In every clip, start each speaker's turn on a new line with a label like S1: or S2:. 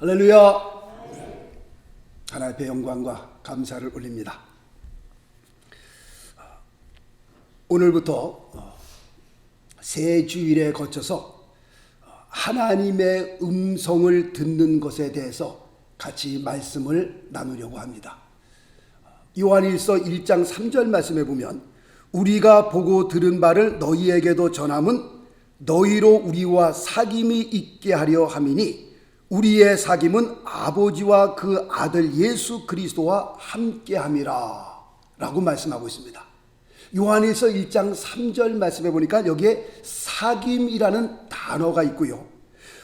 S1: 할렐루야. 하나님 앞에 영광과 감사를 올립니다. 오늘부터 새 주일에 거쳐서 하나님의 음성을 듣는 것에 대해서 같이 말씀을 나누려고 합니다. 요한일서 1장 3절 말씀에 보면 우리가 보고 들은 바를 너희에게도 전함은 너희로 우리와 사귐이 있게 하려 함이니 우리의 사귐은 아버지와 그 아들 예수 그리스도와 함께함이라 라고 말씀하고 있습니다. 요한일서 1장 3절 말씀해 보니까 여기에 사귐이라는 단어가 있고요,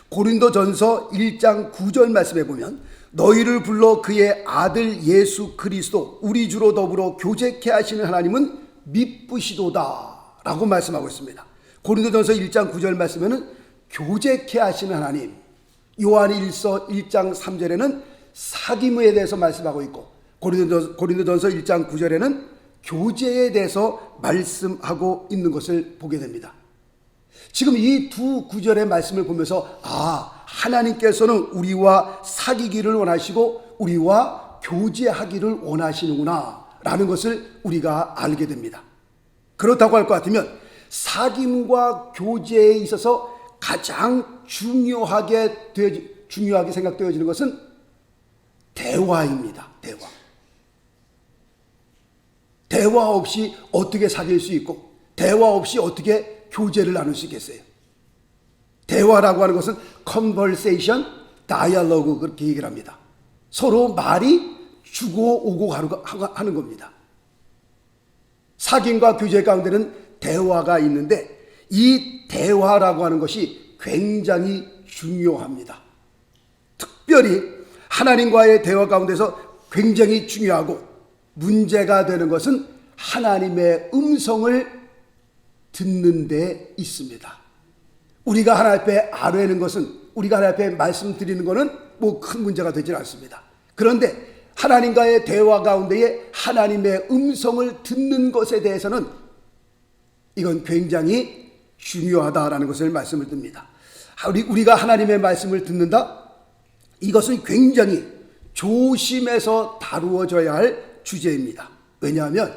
S1: 고린도전서 1장 9절 말씀해 보면 너희를 불러 그의 아들 예수 그리스도 우리 주로 더불어 교제케 하시는 하나님은 미쁘시도다 라고 말씀하고 있습니다. 고린도전서 1장 9절 말씀에는 교제케 하시는 하나님, 요한일서 1장 3절에는 사귐에 대해서 말씀하고 있고 고린도전서 1장 9절에는 교제에 대해서 말씀하고 있는 것을 보게 됩니다. 지금 이 두 구절의 말씀을 보면서 하나님께서는 우리와 사귀기를 원하시고 우리와 교제하기를 원하시는구나 라는 것을 우리가 알게 됩니다. 그렇다고 할 것 같으면 사귐과 교제에 있어서 가장 중요하게 생각되어지는 것은 대화입니다. 대화 없이 어떻게 사귈 수 있고 대화 없이 어떻게 교제를 나눌 수 있겠어요? 대화라고 하는 것은 conversation, dialogue 그렇게 얘기를 합니다. 서로 말이 주고 오고 하는 겁니다. 사귐과 교제 가운데는 대화가 있는데 이 대화라고 하는 것이 굉장히 중요합니다. 특별히 하나님과의 대화 가운데서 굉장히 중요하고 문제가 되는 것은 하나님의 음성을 듣는 데 있습니다. 우리가 하나님 앞에 아뢰는 것은, 우리가 하나님 앞에 말씀드리는 것은 뭐 큰 문제가 되질 않습니다. 그런데 하나님과의 대화 가운데에 하나님의 음성을 듣는 것에 대해서는 이건 굉장히 중요하다라는 것을 말씀을 듭니다. 우리가 하나님의 말씀을 듣는다? 이것은 굉장히 조심해서 다루어져야 할 주제입니다. 왜냐하면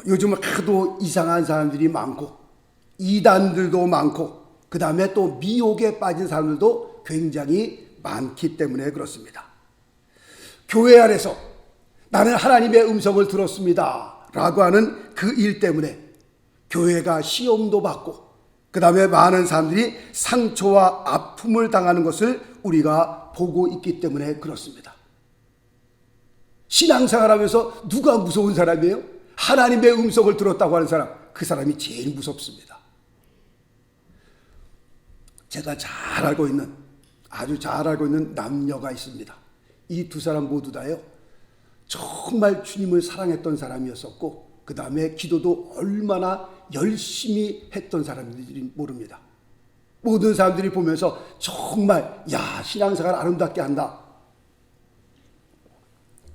S1: 요즘은 하도 이상한 사람들이 많고 이단들도 많고 그 다음에 또 미혹에 빠진 사람들도 굉장히 많기 때문에 그렇습니다. 교회 안에서 나는 하나님의 음성을 들었습니다 라고 하는 그 일 때문에 교회가 시험도 받고 그 다음에 많은 사람들이 상처와 아픔을 당하는 것을 우리가 보고 있기 때문에 그렇습니다. 신앙생활하면서 누가 무서운 사람이에요? 하나님의 음성을 들었다고 하는 사람, 그 사람이 제일 무섭습니다. 제가 아주 잘 알고 있는 남녀가 있습니다. 이 두 사람 모두 다요, 정말 주님을 사랑했던 사람이었었고 그 다음에 기도도 얼마나 열심히 했던 사람들이 모릅니다. 모든 사람들이 보면서 정말 신앙생활 아름답게 한다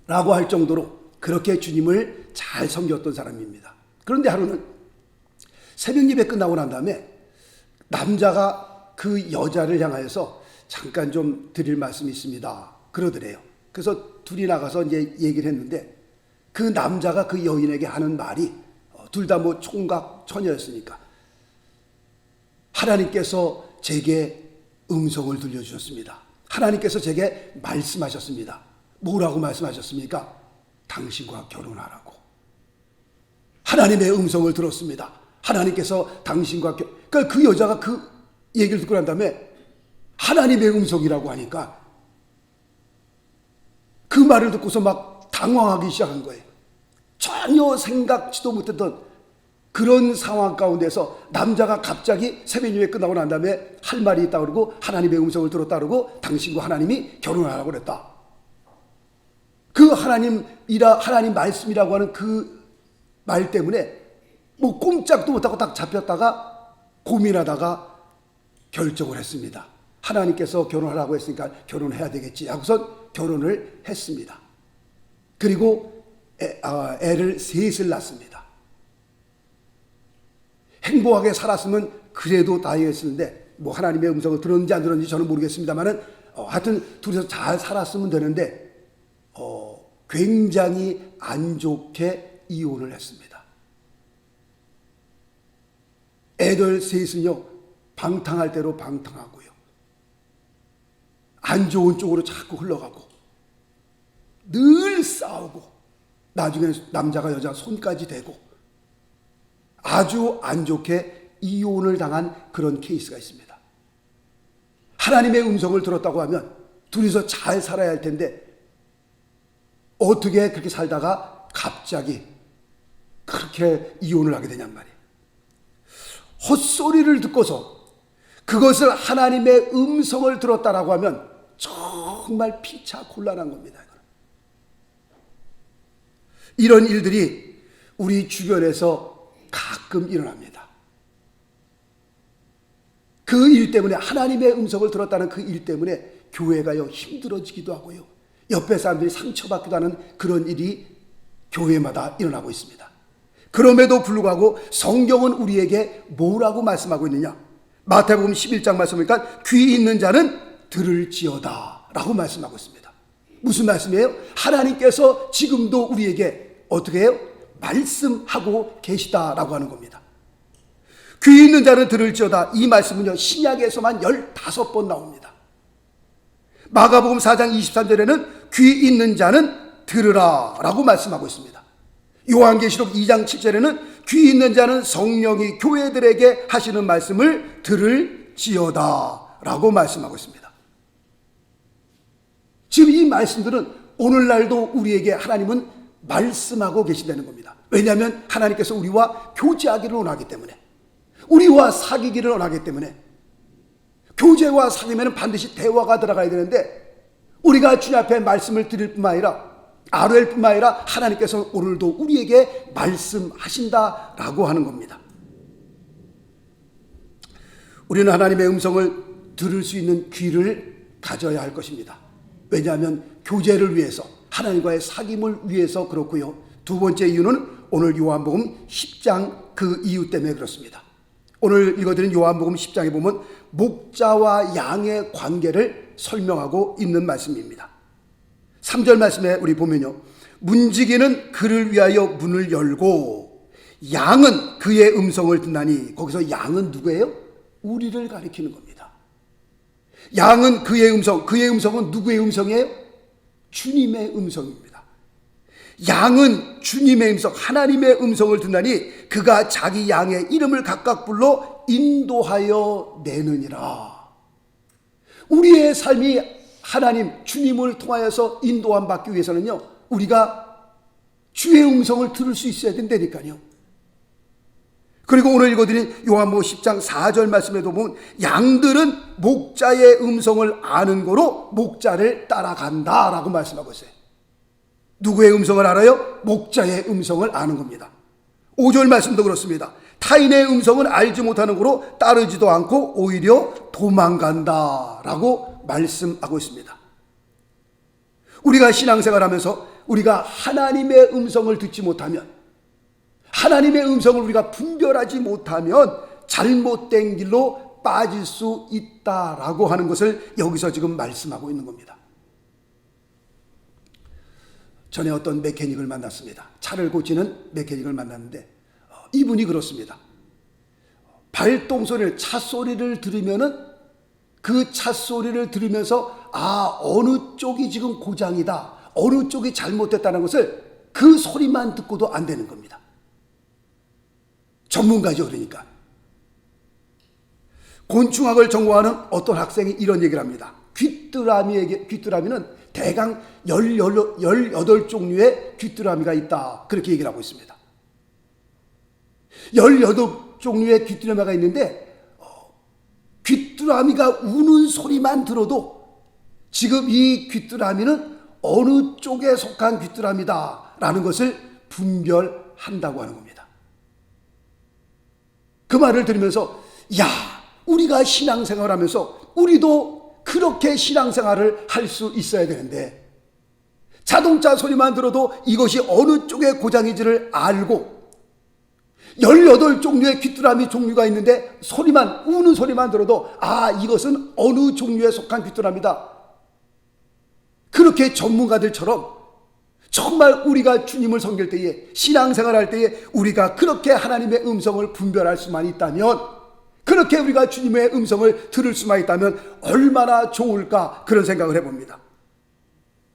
S1: 라고 할 정도로 그렇게 주님을 잘 섬겼던 사람입니다. 그런데 하루는 새벽 예배 끝나고 난 다음에 남자가 그 여자를 향하여서 잠깐 좀 드릴 말씀이 있습니다 그러더래요. 그래서 둘이 나가서 이제 얘기를 했는데 그 남자가 그 여인에게 하는 말이, 둘 다 뭐 총각 처녀였으니까, 하나님께서 제게 음성을 들려주셨습니다. 하나님께서 제게 말씀하셨습니다. 뭐라고 말씀하셨습니까? 당신과 결혼하라고. 하나님의 음성을 들었습니다. 하나님께서 당신과 그러니까 그 여자가 그 얘기를 듣고 난 다음에 하나님의 음성이라고 하니까 그 말을 듣고서 막 당황하기 시작한 거예요. 전혀 생각지도 못했던 그런 상황 가운데서 남자가 갑자기 새벽 예배 끝나고 난 다음에 할 말이 있다고 그러고 하나님의 음성을 들었다 그러고 당신과 하나님이 결혼하라고 그랬다. 그 하나님 말씀이라고 하는 그 말 때문에 뭐 꼼짝도 못하고 딱 잡혔다가 고민하다가 결정을 했습니다. 하나님께서 결혼하라고 했으니까 결혼해야 되겠지 하고선 결혼을 했습니다. 그리고 애를 셋을 낳습니다. 행복하게 살았으면 그래도 다행했는데 뭐 하나님의 음성을 들었는지 안 들었는지 저는 모르겠습니다만은 하여튼 둘이서 잘 살았으면 되는데 굉장히 안 좋게 이혼을 했습니다. 애들 셋은요 방탕할 대로 방탕하고요, 안 좋은 쪽으로 자꾸 흘러가고 늘 싸우고 나중에는 남자가 여자 손까지 대고 아주 안 좋게 이혼을 당한 그런 케이스가 있습니다. 하나님의 음성을 들었다고 하면 둘이서 잘 살아야 할 텐데 어떻게 그렇게 살다가 갑자기 그렇게 이혼을 하게 되냔 말이에요. 헛소리를 듣고서 그것을 하나님의 음성을 들었다라고 하면 정말 피차 곤란한 겁니다. 이런 일들이 우리 주변에서 가끔 일어납니다. 그 일 때문에, 하나님의 음성을 들었다는 그 일 때문에 교회가요 힘들어지기도 하고요, 옆에 사람들이 상처받기도 하는 그런 일이 교회마다 일어나고 있습니다. 그럼에도 불구하고 성경은 우리에게 뭐라고 말씀하고 있느냐? 마태복음 11장 말씀이니까 귀 있는 자는 들을지어다 라고 말씀하고 있습니다. 무슨 말씀이에요? 하나님께서 지금도 우리에게 어떻게 해요? 말씀하고 계시다라고 하는 겁니다. 귀 있는 자는 들을지어다, 이 말씀은요 신약에서만 15번 나옵니다. 마가복음 4장 23절에는 귀 있는 자는 들으라 라고 말씀하고 있습니다. 요한계시록 2장 7절에는 귀 있는 자는 성령이 교회들에게 하시는 말씀을 들을지어다 라고 말씀하고 있습니다. 지금 이 말씀들은 오늘날도 우리에게 하나님은 말씀하고 계신다는 겁니다. 왜냐하면 하나님께서 우리와 교제하기를 원하기 때문에, 우리와 사귀기를 원하기 때문에. 교제와 사귀면 반드시 대화가 들어가야 되는데 우리가 주님 앞에 말씀을 드릴 뿐만 아니라 아뢰일 뿐만 아니라 하나님께서 오늘도 우리에게 말씀하신다라고 하는 겁니다. 우리는 하나님의 음성을 들을 수 있는 귀를 가져야 할 것입니다. 왜냐하면 교제를 위해서, 하나님과의 사귐을 위해서 그렇고요, 두 번째 이유는 오늘 요한복음 10장 그 이유 때문에 그렇습니다. 오늘 읽어드린 요한복음 10장에 보면 목자와 양의 관계를 설명하고 있는 말씀입니다. 3절 말씀에 우리 보면요, 문지기는 그를 위하여 문을 열고 양은 그의 음성을 듣나니, 거기서 양은 누구예요? 우리를 가리키는 겁니다. 양은 그의 음성, 그의 음성은 누구의 음성이에요? 주님의 음성입니다. 양은 주님의 음성, 하나님의 음성을 듣나니 그가 자기 양의 이름을 각각 불러 인도하여 내느니라. 우리의 삶이 하나님, 주님을 통하여서 인도함 받기 위해서는요, 우리가 주의 음성을 들을 수 있어야 된다니까요. 그리고 오늘 읽어드린 요한복음 10장 4절 말씀에도 보면 양들은 목자의 음성을 아는 거로 목자를 따라간다라고 말씀하고 있어요. 누구의 음성을 알아요? 목자의 음성을 아는 겁니다. 5절 말씀도 그렇습니다. 타인의 음성은 알지 못하는 거로 따르지도 않고 오히려 도망간다라고 말씀하고 있습니다. 우리가 신앙생활하면서 우리가 하나님의 음성을 듣지 못하면, 하나님의 음성을 우리가 분별하지 못하면 잘못된 길로 빠질 수 있다라고 하는 것을 여기서 지금 말씀하고 있는 겁니다. 전에 어떤 메케닉을 만났습니다. 차를 고치는 메케닉을 만났는데 이분이 그렇습니다. 발동 소리를, 차 소리를 들으면은 그 차 소리를 들으면서 어느 쪽이 지금 고장이다, 어느 쪽이 잘못됐다는 것을 그 소리만 듣고도 안 되는 겁니다. 전문가죠. 그러니까 곤충학을 전공하는 어떤 학생이 이런 얘기를 합니다. 귀뚜라미는 대강 18종류의 귀뚜라미가 있다, 그렇게 얘기를 하고 있습니다. 18종류의 귀뚜라미가 있는데 귀뚜라미가 우는 소리만 들어도 지금 이 귀뚜라미는 어느 쪽에 속한 귀뚜라미다라는 것을 분별한다고 하는 겁니다. 그 말을 들으면서 우리가 신앙생활을 하면서 우리도 그렇게 신앙생활을 할 수 있어야 되는데, 자동차 소리만 들어도 이것이 어느 쪽에 고장인지를 알고 18종류의 귀뚜라미 종류가 있는데 우는 소리만 들어도 이것은 어느 종류에 속한 귀뚜라미다, 그렇게 전문가들처럼 정말 우리가 주님을 섬길 때에, 신앙생활할 때에 우리가 그렇게 하나님의 음성을 분별할 수만 있다면, 그렇게 우리가 주님의 음성을 들을 수만 있다면 얼마나 좋을까, 그런 생각을 해봅니다.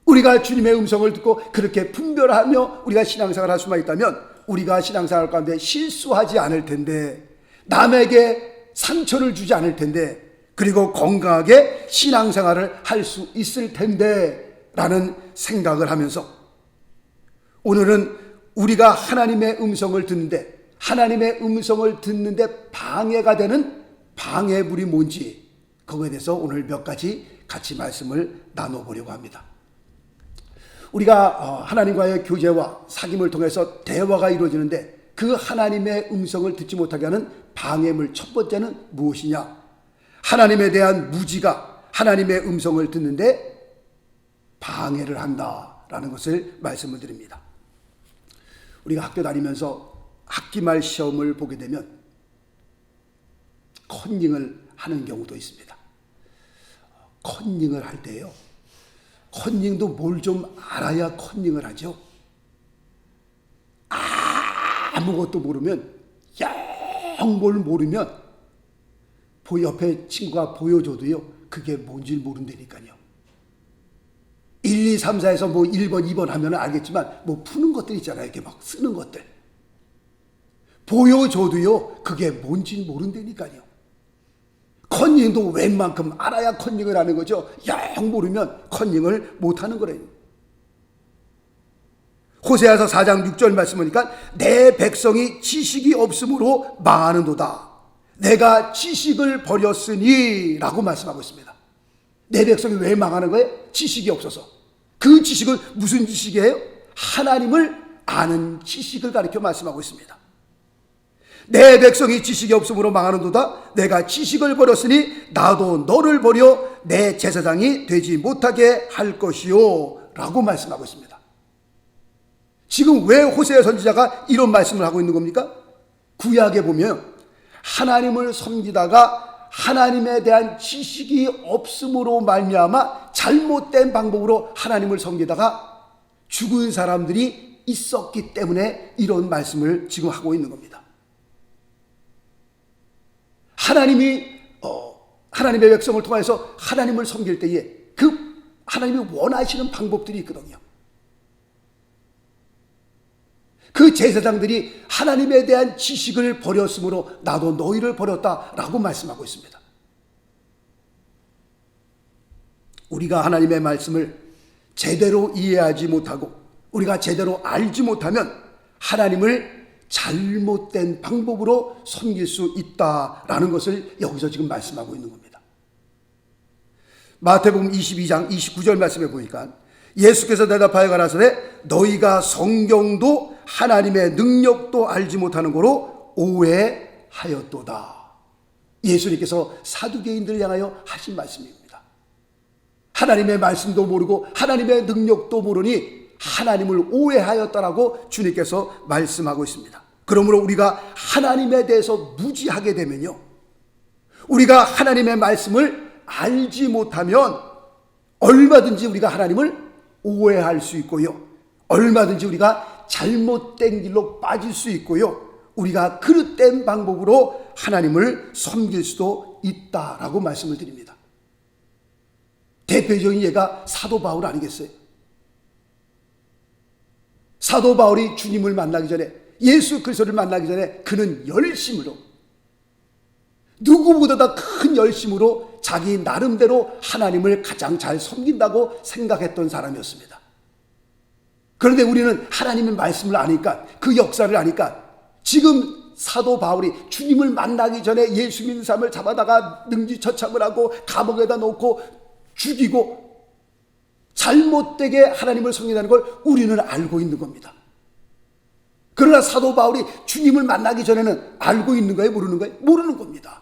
S1: 우리가 주님의 음성을 듣고 그렇게 분별하며 우리가 신앙생활을 할 수만 있다면 우리가 신앙생활 가운데 실수하지 않을 텐데, 남에게 상처를 주지 않을 텐데, 그리고 건강하게 신앙생활을 할 수 있을 텐데 라는 생각을 하면서, 오늘은 우리가 하나님의 음성을 듣는데, 하나님의 음성을 듣는데 방해가 되는 방해물이 뭔지, 그거에 대해서 오늘 몇 가지 같이 말씀을 나눠보려고 합니다. 우리가 하나님과의 교제와 사귐을 통해서 대화가 이루어지는데, 그 하나님의 음성을 듣지 못하게 하는 방해물 첫 번째는 무엇이냐? 하나님에 대한 무지가 하나님의 음성을 듣는데 방해를 한다라는 것을 말씀을 드립니다. 우리가 학교 다니면서 학기말 시험을 보게 되면 컨닝을 하는 경우도 있습니다. 컨닝을 할 때요, 컨닝도 뭘 좀 알아야 컨닝을 하죠. 아무것도 모르면, 영 뭘 모르면 옆에 친구가 보여줘도요, 그게 뭔지 모른다니까요. 1, 2, 3, 4에서 뭐 1번, 2번 하면 알겠지만 뭐 푸는 것들 있잖아요. 이렇게 막 쓰는 것들. 보여줘도요, 그게 뭔지 모른다니까요. 컨닝도 웬만큼 알아야 컨닝을 하는 거죠. 영 모르면 컨닝을 못하는 거래요. 호세아서 4장 6절 말씀 보니까 내 백성이 지식이 없으므로 망하는도다. 내가 지식을 버렸으니 라고 말씀하고 있습니다. 내 백성이 왜 망하는 거예요? 지식이 없어서. 그 지식은 무슨 지식이에요? 하나님을 아는 지식을 가리켜 말씀하고 있습니다. 내 백성이 지식이 없으므로 망하는도다. 내가 지식을 버렸으니 나도 너를 버려 내 제사장이 되지 못하게 할 것이요 라고 말씀하고 있습니다. 지금 왜 호세아 선지자가 이런 말씀을 하고 있는 겁니까? 구약에 보면 하나님을 섬기다가 하나님에 대한 지식이 없음으로 말미암아 잘못된 방법으로 하나님을 섬기다가 죽은 사람들이 있었기 때문에 이런 말씀을 지금 하고 있는 겁니다. 하나님의 백성을 통해서 하나님을 섬길 때에 그 하나님이 원하시는 방법들이 있거든요. 그 제사장들이 하나님에 대한 지식을 버렸으므로 나도 너희를 버렸다라고 말씀하고 있습니다. 우리가 하나님의 말씀을 제대로 이해하지 못하고 우리가 제대로 알지 못하면 하나님을 잘못된 방법으로 섬길 수 있다라는 것을 여기서 지금 말씀하고 있는 겁니다. 마태복음 22장 29절 말씀에 보니까 예수께서 대답하여 가라사대 너희가 성경도 하나님의 능력도 알지 못하는 거로 오해하였도다. 예수님께서 사두개인들을 향하여 하신 말씀입니다. 하나님의 말씀도 모르고 하나님의 능력도 모르니 하나님을 오해하였다라고 주님께서 말씀하고 있습니다. 그러므로 우리가 하나님에 대해서 무지하게 되면요, 우리가 하나님의 말씀을 알지 못하면 얼마든지 우리가 하나님을 오해할 수 있고요, 얼마든지 우리가 잘못된 길로 빠질 수 있고요, 우리가 그릇된 방법으로 하나님을 섬길 수도 있다라고 말씀을 드립니다. 대표적인 예가 사도 바울 아니겠어요? 사도 바울이 주님을 만나기 전에, 예수 그리스도를 만나기 전에 그는 열심으로, 누구보다 큰 열심으로 자기 나름대로 하나님을 가장 잘 섬긴다고 생각했던 사람이었습니다. 그런데 우리는 하나님의 말씀을 아니까, 그 역사를 아니까, 지금 사도 바울이 주님을 만나기 전에 예수 믿는 사람을 잡아다가 능지처참을 하고 감옥에다 놓고 죽이고 잘못되게 하나님을 섬긴다는 걸 우리는 알고 있는 겁니다. 그러나 사도 바울이 주님을 만나기 전에는 알고 있는 거예요? 모르는 거예요? 모르는 겁니다.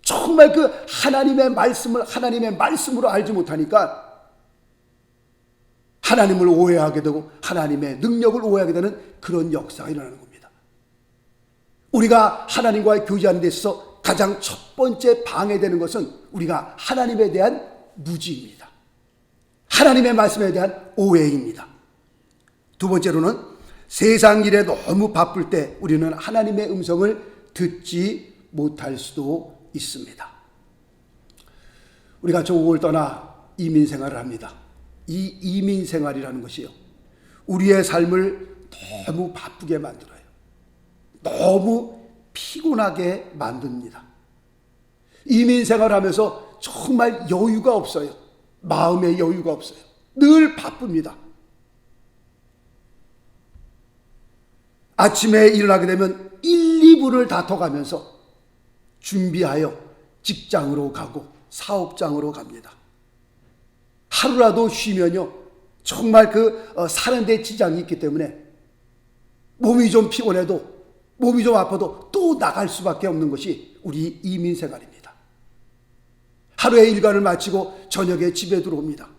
S1: 정말 그 하나님의 말씀을 하나님의 말씀으로 알지 못하니까 하나님을 오해하게 되고 하나님의 능력을 오해하게 되는 그런 역사가 일어나는 겁니다. 우리가 하나님과의 교제하는 데 있어서 가장 첫 번째 방해되는 것은 우리가 하나님에 대한 무지입니다. 하나님의 말씀에 대한 오해입니다. 두 번째로는 세상 일에 너무 바쁠 때 우리는 하나님의 음성을 듣지 못할 수도 있습니다. 우리가 조국을 떠나 이민 생활을 합니다. 이 이민 생활이라는 것이요, 우리의 삶을 너무 바쁘게 만들어요. 너무 피곤하게 만듭니다. 이민 생활하면서 정말 여유가 없어요. 마음의 여유가 없어요. 늘 바쁩니다. 아침에 일어나게 되면 1, 2분을 다퉈가면서 준비하여 직장으로 가고 사업장으로 갑니다. 하루라도 쉬면요, 정말 사는 데 지장이 있기 때문에 몸이 좀 피곤해도, 몸이 좀 아파도 또 나갈 수밖에 없는 것이 우리 이민 생활입니다. 하루의 일과를 마치고 저녁에 집에 들어옵니다.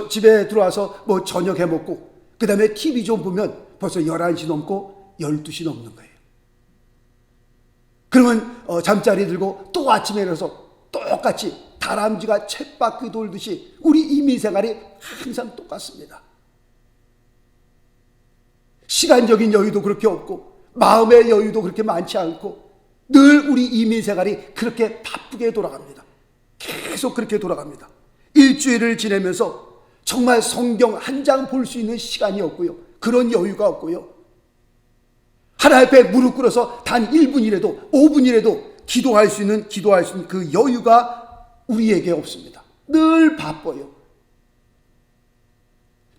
S1: 집에 들어와서 저녁 해 먹고 그 다음에 TV 좀 보면 벌써 11시 넘고 12시 넘는 거예요. 그러면 잠자리 들고 또 아침에 일어나서 똑같이 다람쥐가 쳇바퀴 돌듯이 우리 이민 생활이 항상 똑같습니다. 시간적인 여유도 그렇게 없고 마음의 여유도 그렇게 많지 않고 늘 우리 이민 생활이 그렇게 바쁘게 돌아갑니다. 계속 그렇게 돌아갑니다. 일주일을 지내면서 정말 성경 한 장 볼 수 있는 시간이 없고요, 그런 여유가 없고요, 하나님 앞에 무릎 꿇어서 단 1분이라도 5분이라도 기도할 수 있는 그 여유가 우리에게 없습니다. 늘 바빠요.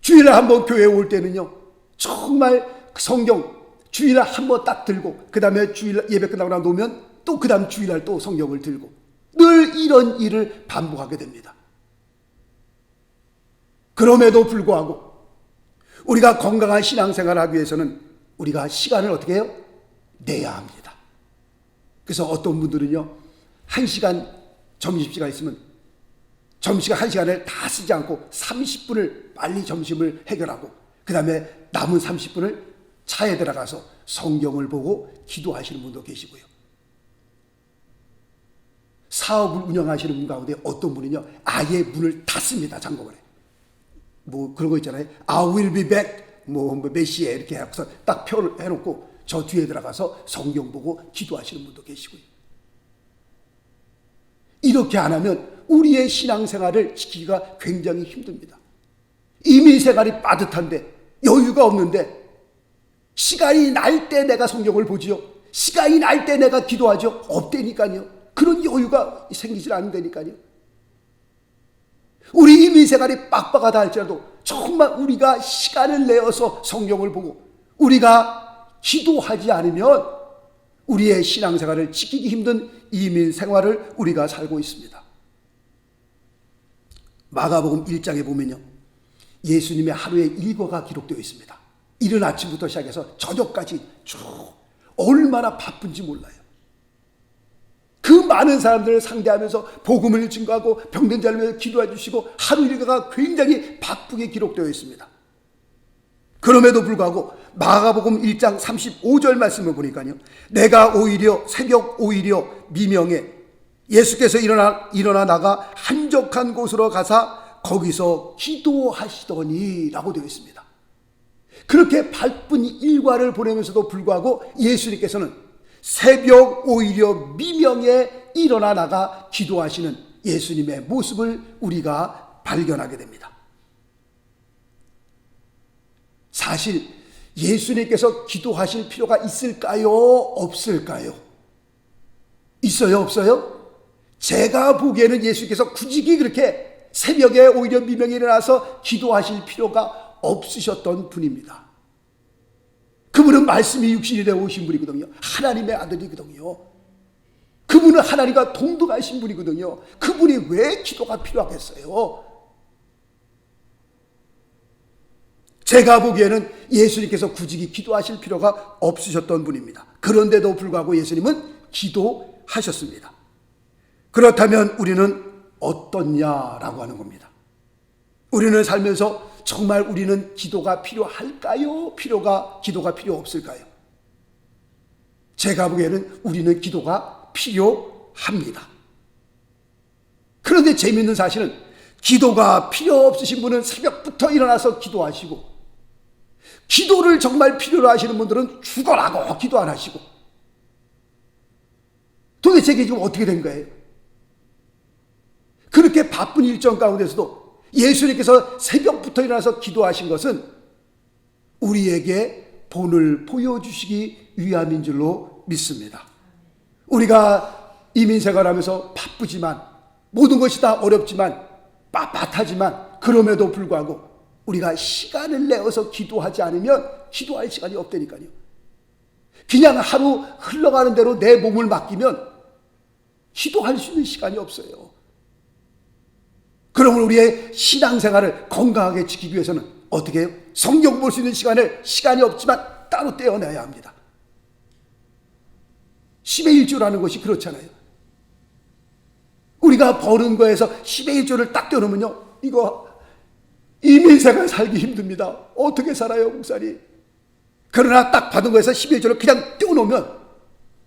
S1: 주일에 한번 교회에 올 때는요, 정말 성경 주일에 한번 딱 들고 그 다음에 주일 예배 끝나고 나면 또 그 다음 주일날 또 성경을 들고 늘 이런 일을 반복하게 됩니다. 그럼에도 불구하고 우리가 건강한 신앙생활을 하기 위해서는 우리가 시간을 어떻게 해요? 내야 합니다. 그래서 어떤 분들은요, 1시간 점심시간 있으면 점심시간 1시간을 다 쓰지 않고 30분을 빨리 점심을 해결하고 그 다음에 남은 30분을 차에 들어가서 성경을 보고 기도하시는 분도 계시고요. 사업을 운영하시는 분 가운데 어떤 분은요, 아예 문을 닫습니다. 잠궈버려요. 그런 거 있잖아요. I will be back. 몇 시에 이렇게 해서 딱 표를 해놓고 저 뒤에 들어가서 성경 보고 기도하시는 분도 계시고요. 이렇게 안 하면 우리의 신앙생활을 지키기가 굉장히 힘듭니다. 이민생활이 빠듯한데 여유가 없는데 시간이 날 때 내가 성경을 보지요, 시간이 날 때 내가 기도하죠, 없다니까요. 그런 여유가 생기질 않는다니까요. 우리 이민생활이 빡빡하다 할지라도 정말 우리가 시간을 내어서 성경을 보고 우리가 기도하지 않으면 우리의 신앙생활을 지키기 힘든 이민생활을 우리가 살고 있습니다. 마가복음 1장에 보면요, 예수님의 하루의 일과가 기록되어 있습니다. 이른 아침부터 시작해서 저녁까지 쭉 얼마나 바쁜지 몰라요. 그 많은 사람들을 상대하면서 복음을 증거하고 병든 자를 위해 기도해 주시고 하루 일과가 굉장히 바쁘게 기록되어 있습니다. 그럼에도 불구하고 마가복음 1장 35절 말씀을 보니까요, 내가 오히려 새벽 오히려 미명에 예수께서 일어나 나가 한적한 곳으로 가사 거기서 기도하시더니 라고 되어 있습니다. 그렇게 바쁜 일과를 보내면서도 불구하고 예수님께서는 새벽 오히려 미명에 일어나 나가 기도하시는 예수님의 모습을 우리가 발견하게 됩니다. 사실 예수님께서 기도하실 필요가 있을까요? 없을까요? 있어요? 없어요? 제가 보기에는 예수께서 굳이 그렇게 새벽에 오히려 미명에 일어나서 기도하실 필요가 없으셨던 분입니다. 그분은 말씀이 육신이 되어 오신 분이거든요. 하나님의 아들이거든요. 그분은 하나님과 동등하신 분이거든요. 그분이 왜 기도가 필요하겠어요? 제가 보기에는 예수님께서 굳이 기도하실 필요가 없으셨던 분입니다. 그런데도 불구하고 예수님은 기도하셨습니다. 그렇다면 우리는 어떻냐라고 하는 겁니다. 우리는 살면서 정말 우리는 기도가 필요할까요? 기도가 필요 없을까요? 제가 보기에는 우리는 기도가 필요합니다. 그런데 재미있는 사실은 기도가 필요 없으신 분은 새벽부터 일어나서 기도하시고, 기도를 정말 필요로 하시는 분들은 죽어라고 기도 안 하시고, 도대체 이게 지금 어떻게 된 거예요? 그렇게 바쁜 일정 가운데서도 예수님께서 새벽부터 일어나서 기도하신 것은 우리에게 본을 보여주시기 위함인 줄로 믿습니다. 우리가 이민생활하면서 바쁘지만, 모든 것이 다 어렵지만, 빳빳하지만, 그럼에도 불구하고 우리가 시간을 내어서 기도하지 않으면 기도할 시간이 없다니까요. 그냥 하루 흘러가는 대로 내 몸을 맡기면 기도할 수 있는 시간이 없어요. 그러면 우리의 신앙생활을 건강하게 지키기 위해서는 어떻게 해요? 성경 볼 수 있는 시간이 없지만 따로 떼어내야 합니다. 10의 1조라는 것이 그렇잖아요. 우리가 버는 거에서 10의 1조를 딱 떼어놓으면요, 이거 이민생활 살기 힘듭니다. 어떻게 살아요, 목사님? 그러나 딱 받은 거에서 10의 1조를 그냥 떼어놓으면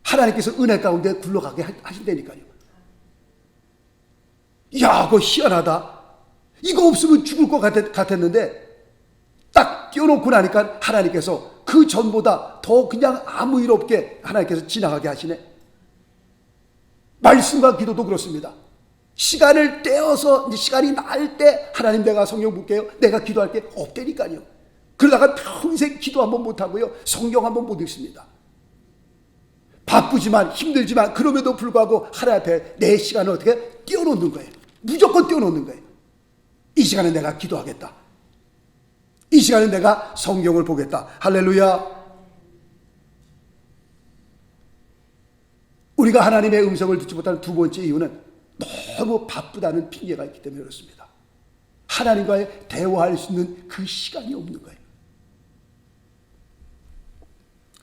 S1: 하나님께서 은혜 가운데 굴러가게 하신다니까요. 야, 그거 희한하다. 이거 없으면 죽을 것 같았는데 딱 띄워놓고 나니까 하나님께서 그 전보다 더 그냥 아무 일 없게 하나님께서 지나가게 하시네. 말씀과 기도도 그렇습니다. 시간을 떼어서 이제 시간이 날 때 하나님 내가 성경 볼게요, 내가 기도할게 없다니까요. 그러다가 평생 기도 한번 못하고요, 성경 한번 못 읽습니다. 바쁘지만 힘들지만 그럼에도 불구하고 하나님 앞에 내 시간을 어떻게 띄워놓는 거예요. 무조건 띄워놓는 거예요. 이 시간에 내가 기도하겠다, 이 시간에 내가 성경을 보겠다. 할렐루야. 우리가 하나님의 음성을 듣지 못하는 두 번째 이유는 너무 바쁘다는 핑계가 있기 때문에 그렇습니다. 하나님과의 대화할 수 있는 그 시간이 없는 거예요.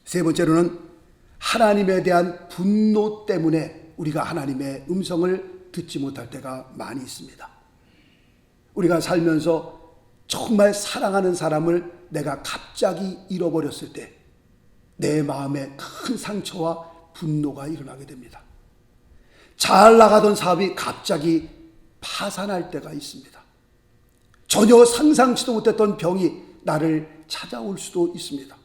S1: 세 번째로는 하나님에 대한 분노 때문에 우리가 하나님의 음성을 듣지 못할 때가 많이 있습니다. 우리가 살면서 정말 사랑하는 사람을 내가 갑자기 잃어버렸을 때 내 마음에 큰 상처와 분노가 일어나게 됩니다. 잘 나가던 사업이 갑자기 파산할 때가 있습니다. 전혀 상상치도 못했던 병이 나를 찾아올 수도 있습니다.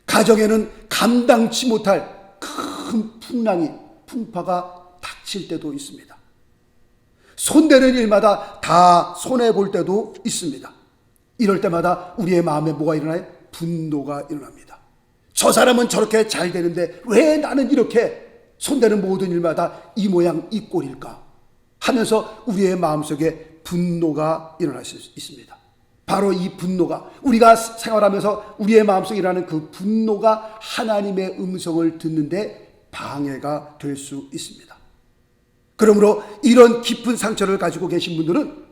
S1: 가정에는 감당치 못할 큰 풍파가 닥칠 때도 있습니다. 손대는 일마다 다 손해볼 때도 있습니다. 이럴 때마다 우리의 마음에 뭐가 일어나요? 분노가 일어납니다. 저 사람은 저렇게 잘 되는데 왜 나는 이렇게 손대는 모든 일마다 이 모양 이 꼴일까 하면서 우리의 마음속에 분노가 일어날 수 있습니다. 바로 이 분노가, 우리가 생활하면서 우리의 마음속에 일어나는 그 분노가 하나님의 음성을 듣는데 방해가 될 수 있습니다. 그러므로 이런 깊은 상처를 가지고 계신 분들은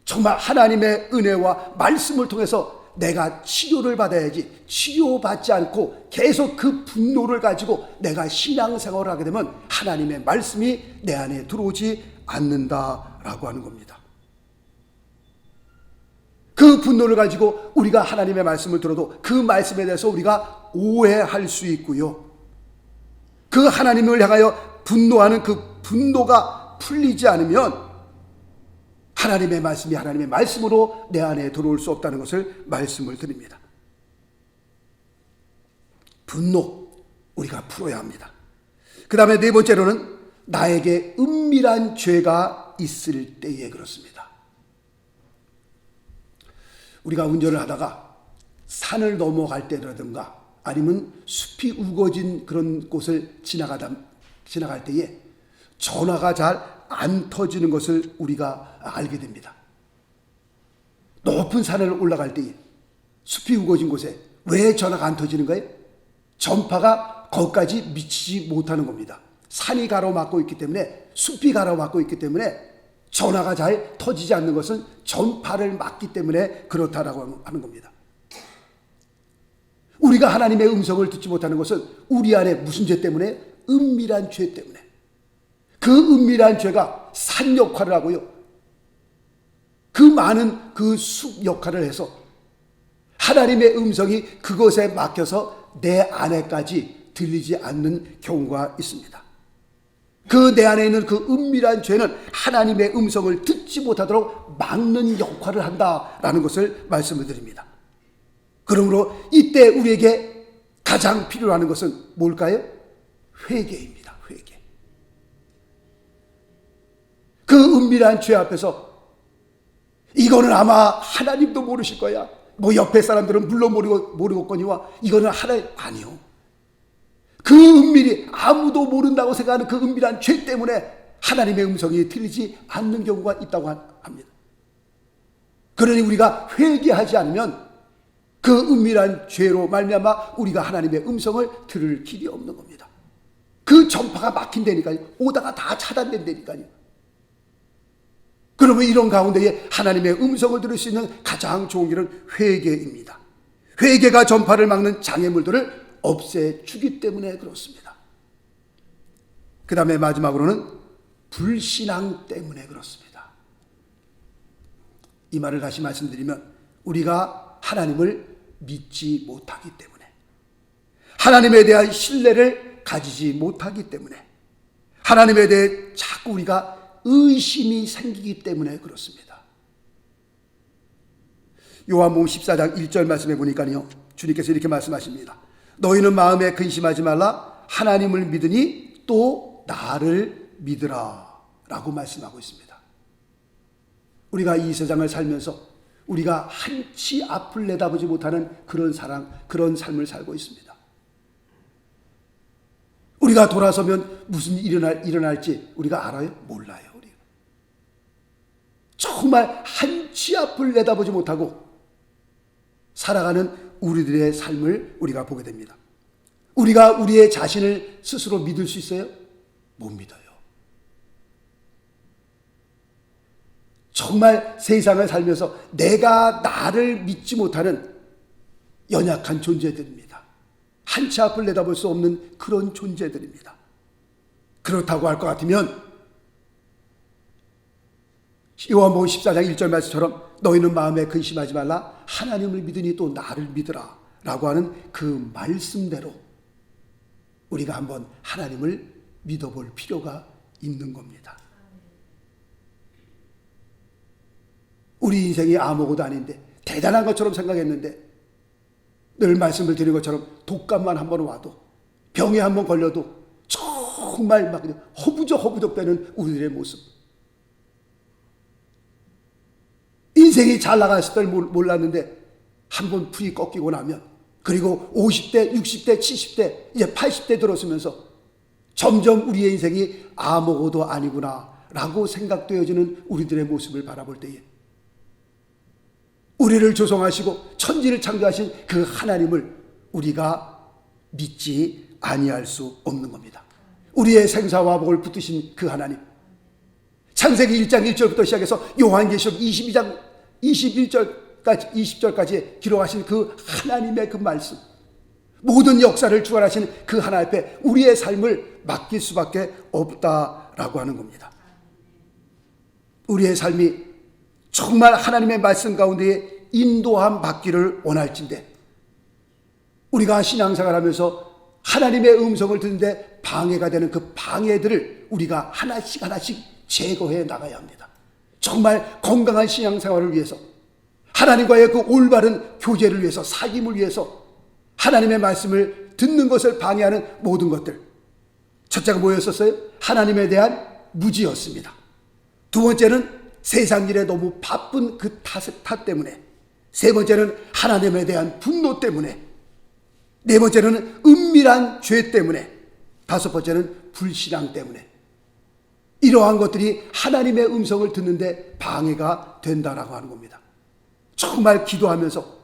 S1: 정말 하나님의 은혜와 말씀을 통해서 내가 치료를 받아야지, 치료받지 않고 계속 그 분노를 가지고 내가 신앙생활을 하게 되면 하나님의 말씀이 내 안에 들어오지 않는다라고 하는 겁니다. 그 분노를 가지고 우리가 하나님의 말씀을 들어도 그 말씀에 대해서 우리가 오해할 수 있고요, 그 하나님을 향하여 분노하는 그 분노가 풀리지 않으면 하나님의 말씀이 하나님의 말씀으로 내 안에 들어올 수 없다는 것을 말씀을 드립니다. 분노, 우리가 풀어야 합니다. 그 다음에 네 번째로는 나에게 은밀한 죄가 있을 때에 그렇습니다. 우리가 운전을 하다가 산을 넘어갈 때라든가 아니면 숲이 우거진 그런 곳을 지나갈 때에 전화가 잘 안 터지는 것을 우리가 알게 됩니다. 높은 산을 올라갈 때에 숲이 우거진 곳에 왜 전화가 안 터지는 거예요? 전파가 거기까지 미치지 못하는 겁니다. 산이 가로막고 있기 때문에, 숲이 가로막고 있기 때문에 전화가 잘 터지지 않는 것은 전파를 막기 때문에 그렇다라고 하는 겁니다. 우리가 하나님의 음성을 듣지 못하는 것은 우리 안에 무슨 죄 때문에? 은밀한 죄 때문에. 그 은밀한 죄가 산 역할을 하고요, 그 많은 그 숲 역할을 해서 하나님의 음성이 그것에 막혀서 내 안에까지 들리지 않는 경우가 있습니다. 그 내 안에 있는 그 은밀한 죄는 하나님의 음성을 듣지 못하도록 막는 역할을 한다라는 것을 말씀을 드립니다. 그러므로 이때 우리에게 가장 필요한 것은 뭘까요? 회개입니다. 회개. 그 은밀한 죄 앞에서 이거는 아마 하나님도 모르실 거야. 뭐 옆에 사람들은 물론 모르겠거니와 이거는 하나님 아니요. 그 은밀히 아무도 모른다고 생각하는 그 은밀한 죄 때문에 하나님의 음성이 들리지 않는 경우가 있다고 합니다. 그러니 우리가 회개하지 않으면 그 은밀한 죄로 말미암아 우리가 하나님의 음성을 들을 길이 없는 겁니다. 그 전파가 막힌다니까요. 오다가 다 차단된다니까요. 그러면 이런 가운데에 하나님의 음성을 들을 수 있는 가장 좋은 길은 회개입니다. 회개가 전파를 막는 장애물들을 없애주기 때문에 그렇습니다. 그 다음에 마지막으로는 불신앙 때문에 그렇습니다. 이 말을 다시 말씀드리면 우리가 하나님을 믿지 못하기 때문에, 하나님에 대한 신뢰를 가지지 못하기 때문에, 하나님에 대해 자꾸 우리가 의심이 생기기 때문에 그렇습니다. 요한복음 14장 1절 말씀해 보니까요, 주님께서 이렇게 말씀하십니다. 너희는 마음에 근심하지 말라. 하나님을 믿으니 또 나를 믿으라 라고 말씀하고 있습니다. 우리가 이 세상을 살면서 우리가 한치 앞을 내다보지 못하는 그런 그런 삶을 살고 있습니다. 우리가 돌아서면 무슨 일이 일어날지 우리가 알아요? 몰라요. 우리가 정말 한치 앞을 내다보지 못하고 살아가는 우리들의 삶을 우리가 보게 됩니다. 우리가 우리의 자신을 스스로 믿을 수 있어요? 못 믿어요. 정말 세상을 살면서 내가 나를 믿지 못하는 연약한 존재들입니다. 한치 앞을 내다볼 수 없는 그런 존재들입니다. 그렇다고 할 것 같으면 요한복음 14장 1절 말씀처럼 너희는 마음에 근심하지 말라. 하나님을 믿으니 또 나를 믿으라 라고 하는 그 말씀대로 우리가 한번 하나님을 믿어볼 필요가 있는 겁니다. 우리 인생이 아무것도 아닌데 대단한 것처럼 생각했는데 늘 말씀을 드린 것처럼 독감만 한 번 와도 병에 한 번 걸려도 정말 막 허부적 되는 우리들의 모습. 인생이 잘 나갔을 때 몰랐는데 한 번 풀이 꺾이고 나면 그리고 50대, 60대, 70대, 이제 80대 들어서면서 점점 우리의 인생이 아무것도 아니구나 라고 생각되어지는 우리들의 모습을 바라볼 때에 우리를 조성하시고 천지를 창조하신 그 하나님을 우리가 믿지 아니할 수 없는 겁니다. 우리의 생사와 복을 붙드신 그 하나님, 창세기 1장 1절부터 시작해서 요한계시록 22장 20절까지 기록하신 그 하나님의 그 말씀, 모든 역사를 주관하신 그 하나님 앞에 우리의 삶을 맡길 수밖에 없다라고 하는 겁니다. 우리의 삶이 정말 하나님의 말씀 가운데 인도함 받기를 원할진대 우리가 신앙생활하면서 하나님의 음성을 듣는데 방해가 되는 그 방해들을 우리가 하나씩 제거해 나가야 합니다. 정말 건강한 신앙생활을 위해서, 하나님과의 그 올바른 교제를 위해서, 사귐을 위해서 하나님의 말씀을 듣는 것을 방해하는 모든 것들. 첫째가 뭐였었어요? 하나님에 대한 무지였습니다. 두 번째는 세상 일에 너무 바쁜 그 탓 때문에, 세 번째는 하나님에 대한 분노 때문에, 네 번째는 은밀한 죄 때문에, 다섯 번째는 불신앙 때문에. 이러한 것들이 하나님의 음성을 듣는데 방해가 된다라고 하는 겁니다. 정말 기도하면서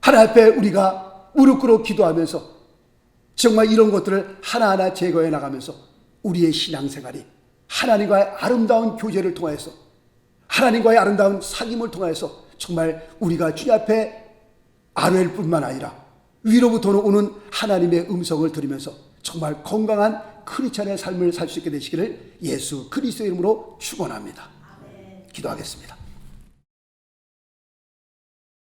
S1: 하나님 앞에 우리가 무릎 꿇어 기도하면서 정말 이런 것들을 하나하나 제거해 나가면서 우리의 신앙생활이 하나님과의 아름다운 교제를 통해서, 하나님과의 아름다운 사귐을 통해서 정말 우리가 주님 앞에 아뢰일 뿐만 아니라 위로부터 오는 하나님의 음성을 들으면서 정말 건강한 크리스찬의 삶을 살 수 있게 되시기를 예수 그리스도의 이름으로 축원합니다. 기도하겠습니다.